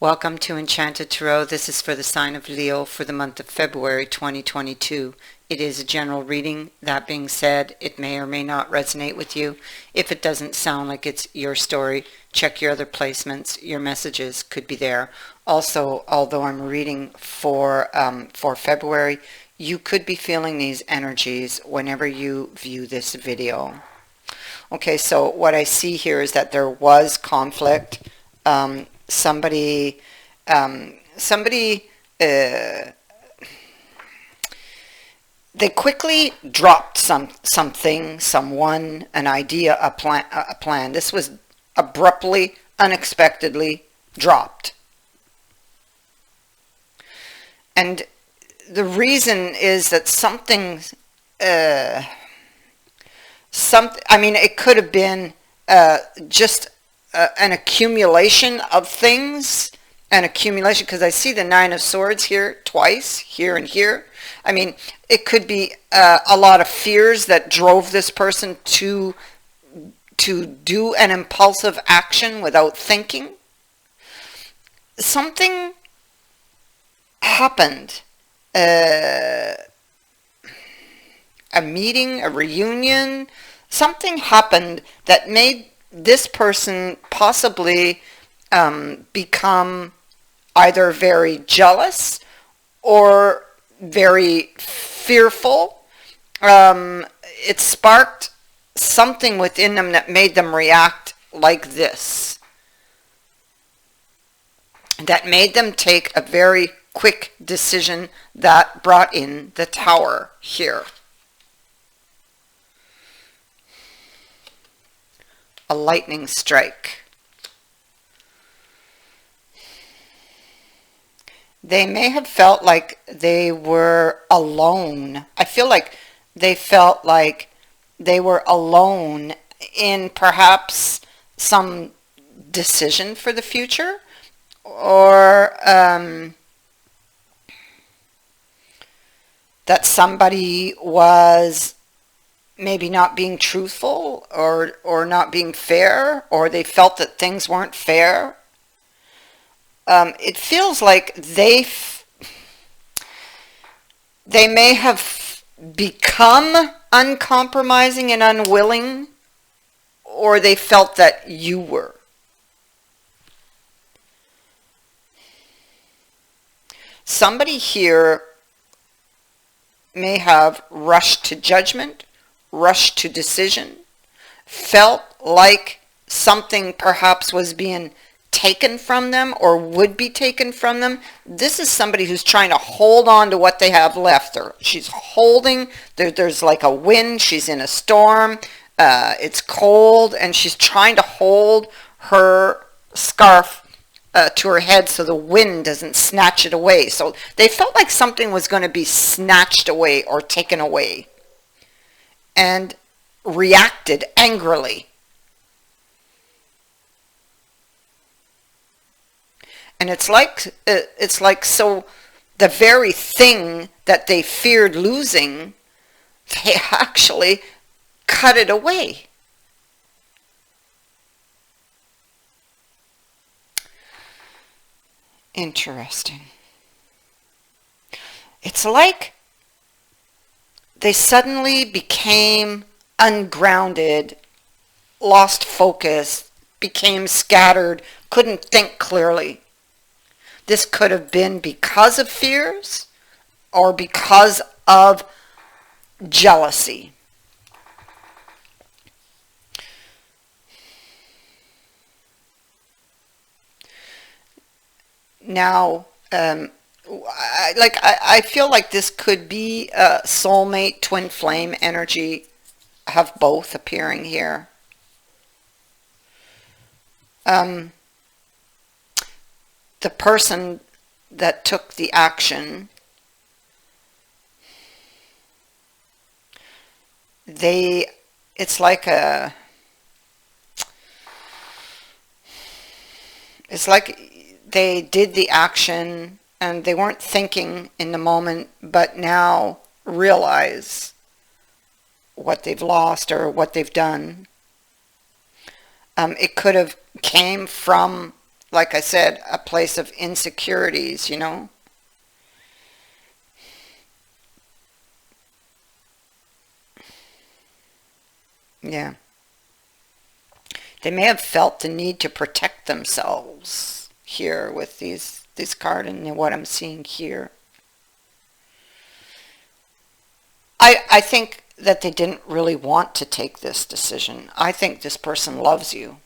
Welcome to Enchanted Tarot. This is for the sign of Leo for the month of February 2022. It is a general reading. That being said, it may or may not resonate with you. If it doesn't sound like it's your story, check your other placements. Your messages could be there. Also, although I'm reading for February, you could be feeling these energies whenever you view this video. Okay, so what I see here is that there was conflict. Somebody they quickly dropped something, someone, an idea, a plan. This was abruptly, unexpectedly dropped. And the reason is that it could have been just an accumulation of things, because I see the Nine of Swords here twice, here and here. I mean, it could be a lot of fears that drove this person to do an impulsive action without thinking. Something happened. A meeting, a reunion, something happened that made this person possibly become either very jealous or very fearful. It sparked something within them that made them react like this. That made them take a very quick decision that brought in the Tower here. A lightning strike. They may have felt like they were alone. I feel like they felt like they were alone in perhaps some decision for the future, or that somebody was maybe not being truthful or not being fair, or they felt that things weren't fair. It feels like they may have become uncompromising and unwilling, or they felt that you were. Somebody here may have rushed to judgment, rushed to decision, felt like something perhaps was being taken from them or would be taken from them. This is somebody who's trying to hold on to what they have left. She's holding, there's like a wind, she's in a storm, it's cold, and she's trying to hold her scarf to her head so the wind doesn't snatch it away. So they felt like something was going to be snatched away or taken away, and reacted angrily. And it's like so the very thing that they feared losing, they actually cut it away. Interesting. It's like they suddenly became ungrounded, lost focus, became scattered, couldn't think clearly. This could have been because of fears or because of jealousy. Now, I feel like this could be a soulmate, twin flame energy. I have both appearing here. The person that took the action, it's like they did the action and they weren't thinking in the moment, but now realize what they've lost or what they've done. It could have came from like I said, a place of insecurities, you know. Yeah. They may have felt the need to protect themselves here with these cards and what I'm seeing here. I think that they didn't really want to take this decision. I think this person loves you,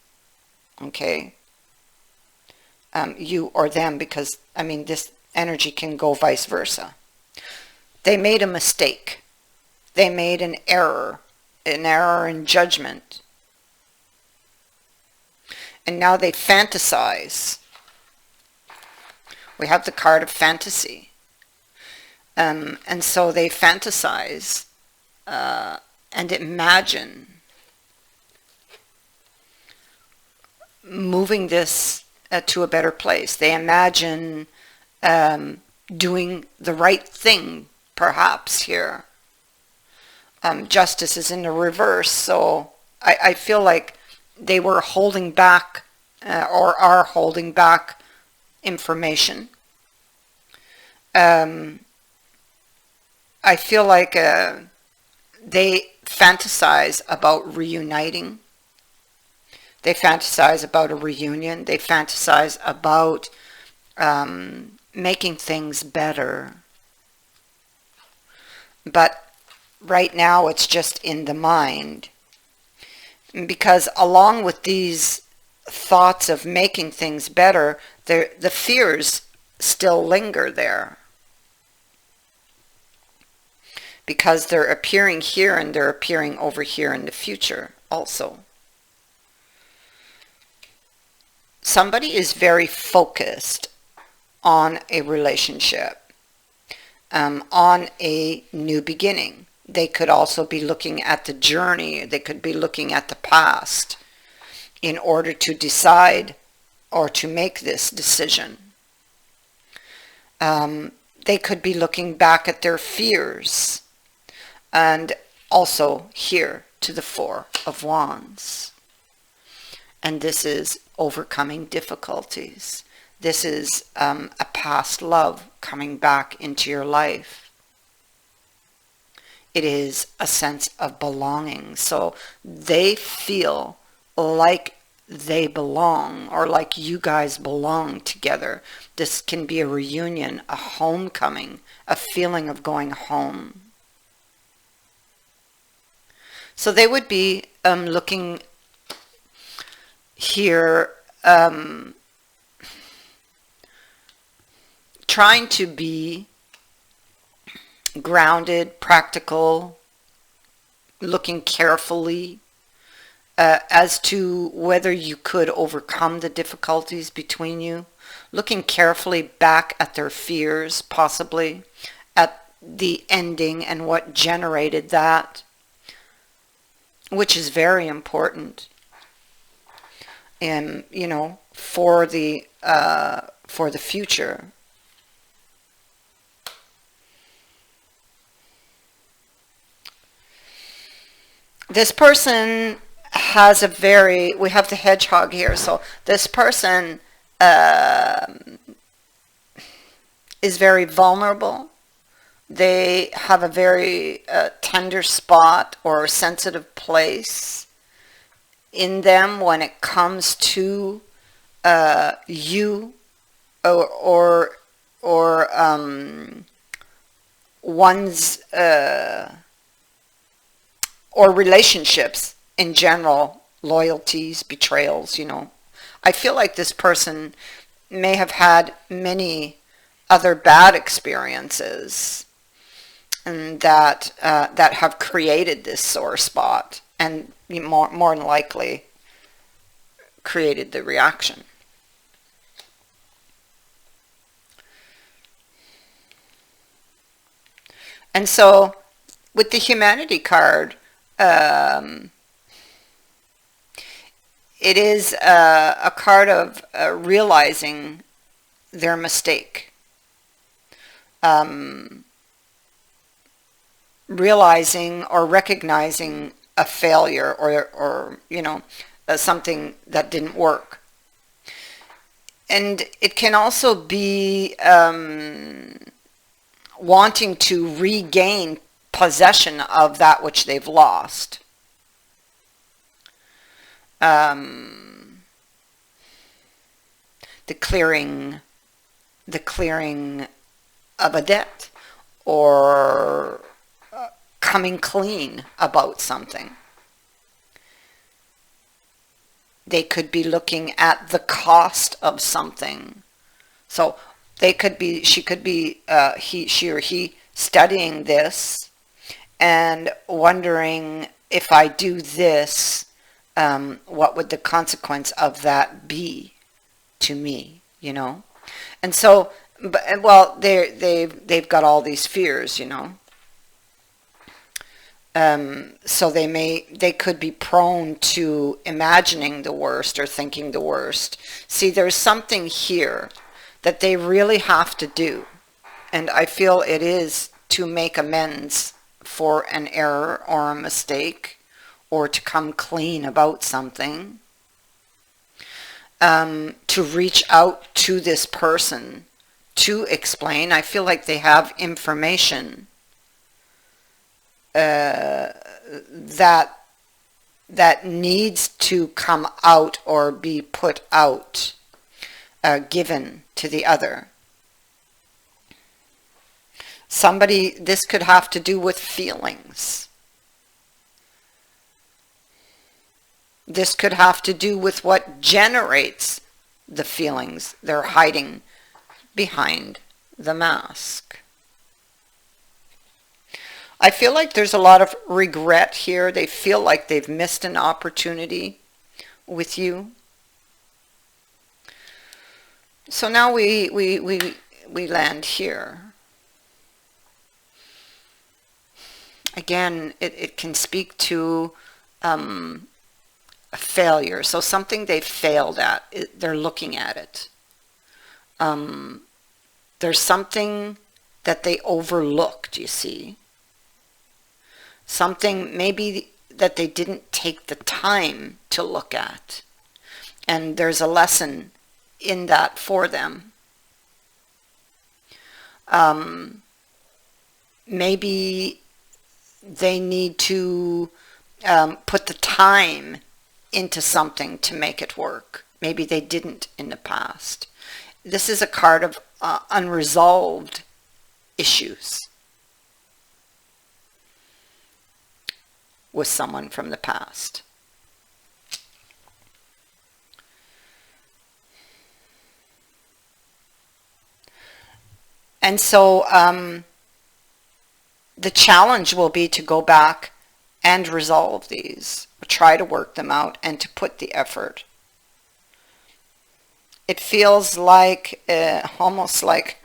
okay? You or them, because, I mean, this energy can go vice versa. They made a mistake. They made an error in judgment. And now they fantasize. We have the card of fantasy. And so they fantasize and imagine moving this to a better place. They imagine doing the right thing, perhaps, here. Justice is in the reverse, so I feel like they were holding back or are holding back information. I feel like they fantasize about reuniting. They fantasize about a reunion. They fantasize about making things better. But right now it's just in the mind. Because along with these thoughts of making things better, the fears still linger there. Because they're appearing here and they're appearing over here in the future also. Somebody is very focused on a relationship, on a new beginning. They could also be looking at the journey. They could be looking at the past in order to decide or to make this decision. They could be looking back at their fears. And also here to the Four of Wands. And this is overcoming difficulties. This is a past love coming back into your life. It is a sense of belonging. So they feel like they belong, or like you guys belong together. This can be a reunion, a homecoming, a feeling of going home. So they would be looking here, trying to be grounded, practical, looking carefully as to whether you could overcome the difficulties between you, looking carefully back at their fears, possibly, at the ending and what generated that, which is very important, and you know, for the future. This person has a very, we have the hedgehog here, so this person is very vulnerable. They have a very tender spot or sensitive place in them when it comes to you or one's or relationships in general, loyalties, betrayals, you know. I feel like this person may have had many other bad experiences, and that have created this sore spot, and more than likely created the reaction. And so with the humanity card, it is a card of realizing their mistake. Realizing or recognizing a failure or you know, something that didn't work. And it can also be wanting to regain possession of that which they've lost. The clearing of a debt, or coming clean about something. They could be looking at the cost of something. So she could be, she or he studying this and wondering, if I do this, what would the consequence of that be to me, And so, well, they've got all these fears, So they could be prone to imagining the worst or thinking the worst. See, there's something here that they really have to do, and I feel it is to make amends for an error or a mistake, or to come clean about something, to reach out to this person to explain. I feel like they have information that needs to come out or be put out, given to the other. This could have to do with feelings. This could have to do with what generates the feelings they're hiding behind the mask. I feel like there's a lot of regret here. They feel like they've missed an opportunity with you. So now we land here. Again, it can speak to a failure. So something they failed at, they're looking at it. There's something that they overlooked, you see. Something maybe that they didn't take the time to look at. And there's a lesson in that for them. Maybe they need to put the time into something to make it work. Maybe they didn't in the past. This is a card of unresolved issues with someone from the past. And so the challenge will be to go back and resolve these, or try to work them out, and to put the effort. It feels like, almost like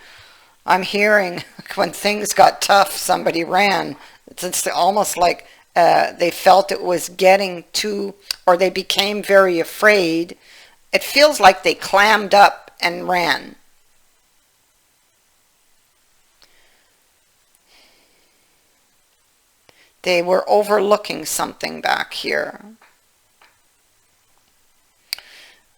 I'm hearing, when things got tough, somebody ran. It's almost like they felt it was getting too, or they became very afraid. It feels like they clammed up and ran. They were overlooking something back here.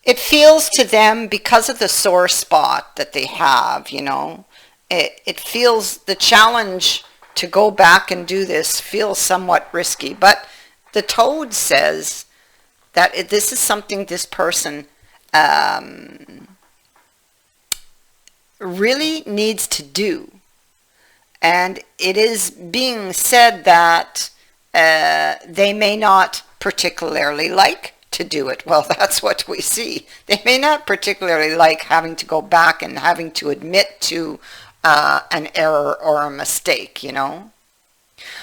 It feels to them, because of the sore spot that they have, it feels, the challenge to go back and do this feels somewhat risky. But the Toad says that this is something this person really needs to do. And it is being said that they may not particularly like to do it. Well, that's what we see. They may not particularly like having to go back and having to admit to an error or a mistake,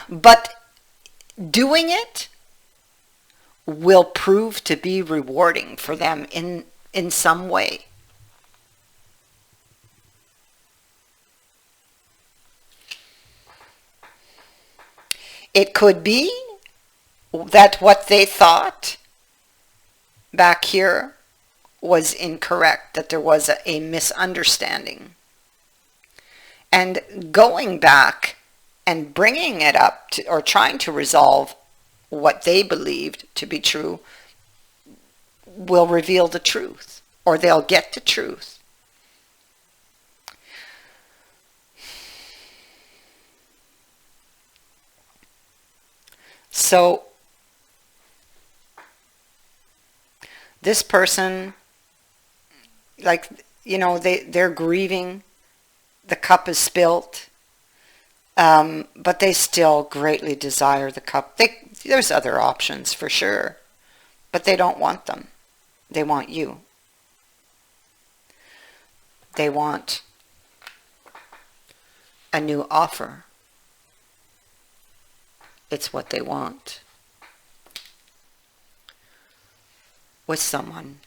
But doing it will prove to be rewarding for them in some way. It could be that what they thought back here was incorrect, that there was a misunderstanding. And going back and bringing it up to, or trying to resolve what they believed to be true, will reveal the truth, or they'll get the truth. So this person, like, they're grieving. The cup is spilt. But they still greatly desire the cup. There's other options for sure, but they don't want them. They want you. They want a new offer. It's what they want. With someone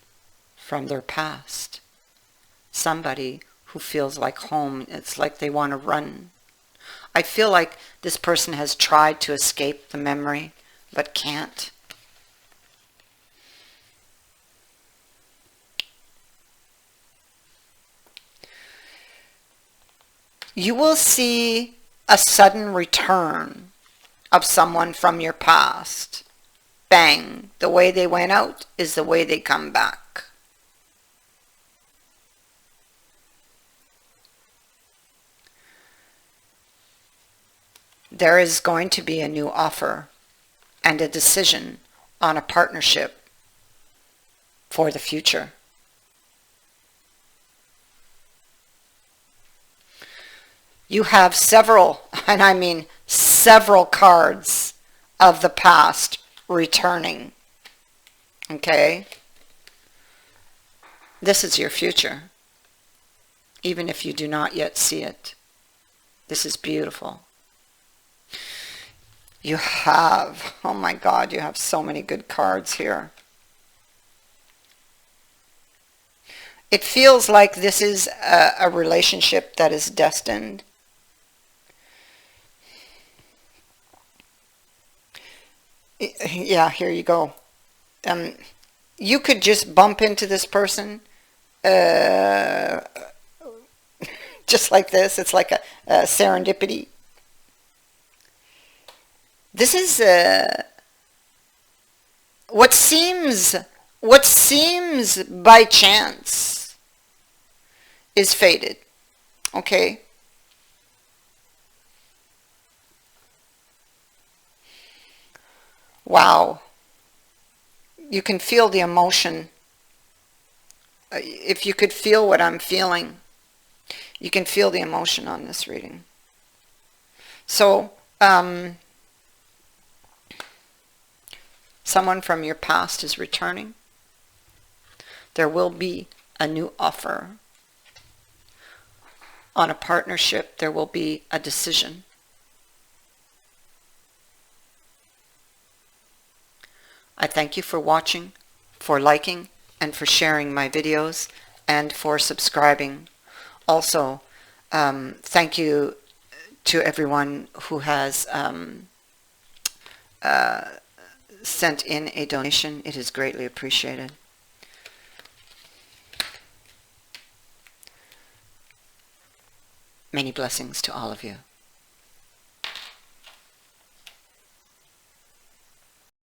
from their past. Somebody who feels like home. It's like they want to run. I feel like this person has tried to escape the memory, but can't. You will see a sudden return of someone from your past. Bang. The way they went out is the way they come back. There is going to be a new offer and a decision on a partnership for the future. You have several, and I mean several cards of the past returning. Okay? This is your future, even if you do not yet see it. This is beautiful. You have, oh my God, you have so many good cards here. It feels like this is a relationship that is destined. Yeah, here you go. You could just bump into this person just like this. It's like a serendipity. This is what seems by chance is fated. Okay? Wow. You can feel the emotion. If you could feel what I'm feeling, you can feel the emotion on this reading. So, someone from your past is returning. There will be a new offer. On a partnership, there will be a decision. I thank you for watching, for liking, and for sharing my videos, and for subscribing. Also, thank you to everyone who has sent in a donation. It is greatly appreciated. Many blessings to all of you.